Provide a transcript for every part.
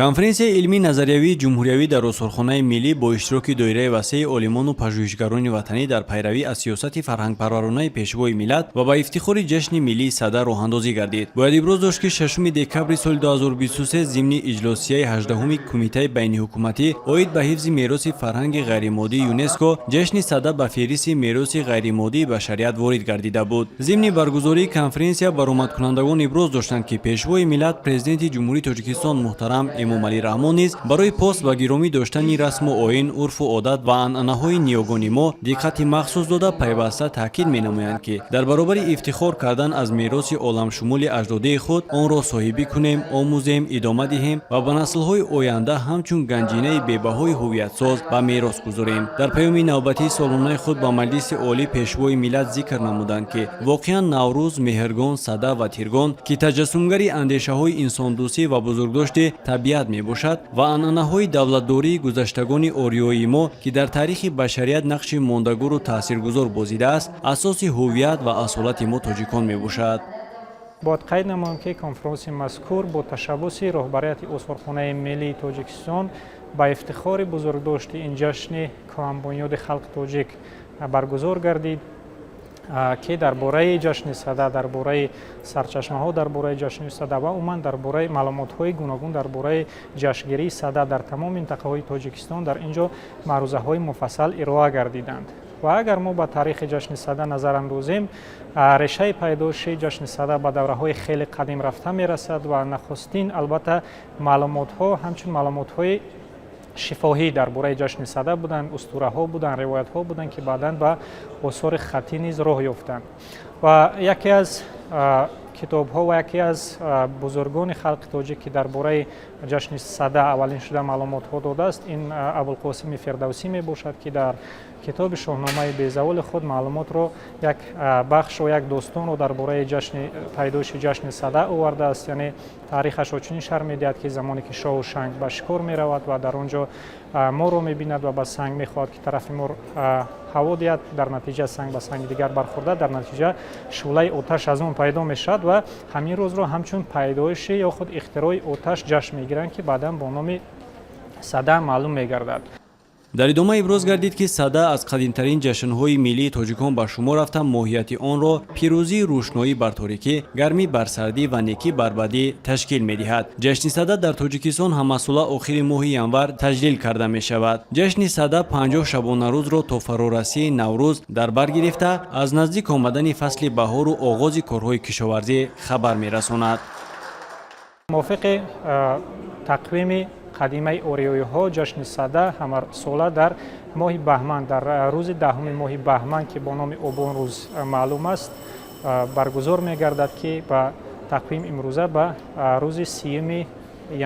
конференсияи илмии назариявии ҷумҳуриявӣ дар осорхонаи миллӣ бо иштироки доираи васеъи олимону пажӯҳишгарони ватанӣ дар пайравӣ аз сиёсати фарҳангпарваронаи пешвои миллат ва ба ифтихори ҷашни миллии Сада роҳандозӣ гардид. Бояд иброз дошт ки 6 декабри соли 2023 зимни иҷлосияи 18-уми Кумитаи байниҳукуматӣ оид ба ҳифзи мероси фарҳанги ғайримоддии ЮНЕСКО ҷашни Сада ба феҳрист мероси ғайримоддии башарият ворид гардида буд. Зимни баргузории конференсия баромадкунандагон иброз доштанд ки пешвои миллат президенти ҷумҳурии Тоҷикистон муҳтарам Эмомалӣ Раҳмон низ барои пост ва гиромӣ доштани расму оин, урфу одат ва анъанаҳои ниёгони мо диққати махсус дода пайваста таъкид менамоянд ки дар баробари ифтихор кардан аз мероси оламшумули аҷдодии худ онро соҳибӣ кунем, омӯзем, идома диҳем ва ба наслҳои оянда ҳамчун ганҷинаи бебаҳои ҳувиятсоз ба мерос гузорем. Дар паёми навбатии солонаи худ ба Маҷлиси олӣ пешвои миллат зикр намуданд ки воқеан Наврӯз, Меҳргон, Сада ва Тиргон ки таҷассумгари андешаҳои инсондӯстӣ ва бузургдошти табиат мебошад ва анъанаҳои давлатдории гузаштагони ориёи мо ки дар таърихи башарият нақши мондагуру таъсиргузор бозидааст, асоси ҳувият ва асолати мо тоҷикон мебошад. бояд қайд намоям ки конференсияи мазкур бо ташаббуси роҳбарияти осорхонаи миллии Тоҷикистон ба ифтихори бузургдошти ин ҷашни калонбунёди халқи тоҷик баргузор гардид ки дар бораи ҷашни Сада, дар бораи сарчашмаҳо дар бораи ҷашни Сада ва умуман дар бораи маълумотҳои гуногун дар бораи ҷашнгирии Сада дар тамоми минтақаҳои Тоҷикистон дар ин ҷо маърузаҳои муфассал ироа гардиданд. ва агар мо ба таърихи ҷашни Сада назар андозем, решаи пайдоиши ҷашни Сада ба давраҳои хеле қадим рафта мерасад ва нахустин албатта маълумотҳо ҳамчун маълумотҳои шифоҳӣ дар бораи ҷашни Сада буданд, устураҳо буданд, ривоятҳо буданд ки баъдан ба осори хаттӣ низ роҳ ёфтанд. Ва яке аз китобҳо ва яке аз бузургони халқи тоҷик ки дар бораи ҷашни Сада аввалин шуда маълумотҳо додааст, ин Абулқосими Фирдавсӣ мебошад ки дар китоби Шоҳномаи Безаволи худ маълумотро як бахшро, як достонро дар бораи пайдоиши ҷашни Сада овардааст. Яъне таърихашро чунин шарҳ медиҳад ки замоне ки шоҳу Шанг ба шикор меравад ва дар он ҷо моро мебинад ва ба санг мехоҳад ки тарафи мор ҳаво диҳад, дар натиҷа санг ба санги дигар бархӯрда, дар натиҷа шӯълаи оташ аз он пайдо мешавад ва ҳамин рӯзро ҳамчун пайдоиши ё худ ихтирои оташ ҷашн мегиранд ки баъдан бо номи Сада маълум мегардад. дар идома иброз гардид ки Сада аз қадимтарин ҷашнҳои миллии тоҷикон ба шумор рафта моҳияти онро пирӯзии рӯшноӣ бар торикӣ, гармӣ бар сардӣ ва некӣ бар бадӣ ташкил медиҳад. ҷашни Сада дар Тоҷикистон ҳамасола охири моҳи январ таҷлил карда мешавад. ҷашни Сада 50 шабонарӯзро то фарорасии Наврӯз дар бар гирифта аз наздик омадани фасли баҳору оғози корҳои кишоварзӣ хабар мерасонад. мувофиқи тақвими қадимаи ориёиҳо ҷашни Сада ҳамасола дар моҳи баҳман, дар рӯзи 10 моҳи баҳман ки бо номи Обон рӯз маълум аст, баргузор мегардад ки ба тақвим имрӯза ба рӯзи 30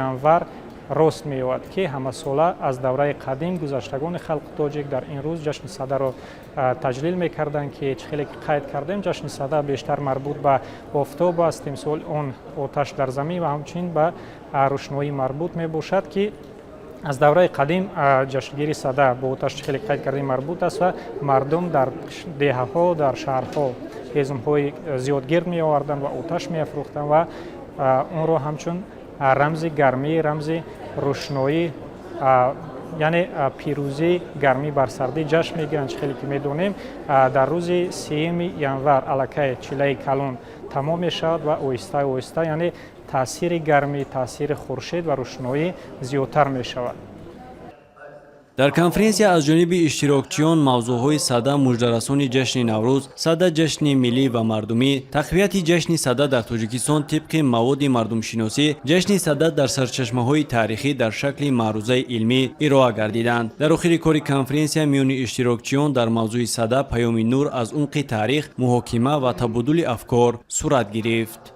январ рост меёвад ки ҳамасола аз давраи қадим гузаштагони халқи тоҷик дар ин рӯз ҷашни Садаро таҷлил мекарданд ки чихеле ки қайд кардем ҷашни Сада бештар марбут ба офтоб аст, тимсол он оташ дар замин ва ҳамчунин ба рӯшноӣ марбут мебошад ки аз давраи қадим ҷашнгирии Сада бо оташ чихеле ки қайд кардем марбут аст ва мардум дар деҳаҳо, дар шаҳрҳо ҳезумҳои зиёд гирд меоварданд ва оташ меафрӯхтанд ва онро ҳамчун рамзи гармӣ, рамзи рӯшноӣ, яъне пирӯзӣ гармӣ бар сардӣ ҷашн мегиранд. чихеле ки медонем, дар рӯзи 30 январ аллакай чилаи калон тамом мешавад ва оҳиста оҳиста яъне таъсири гармӣ, таъсири хуршед ва рӯшноӣ зиёдтар мешавад. дар конференсия аз ҷониби иштирокчиён мавзӯъҳои Сада муждарасони ҷашни Наврӯз, Сада ҷашни миллӣ ва мардумӣ, тақвияти ҷашни Сада дар Тоҷикистон тибқи маводи мардумшиносӣ, ҷашни Сада дар сарчашмаҳои таърихӣ дар шакли маърузаи илмӣ ироа гардиданд. дар охири кори конференсия миёни иштирокчиён дар мавзӯи Сада паёми нур аз умқи таърих, муҳокима ва табодули афкор сурат гирифт.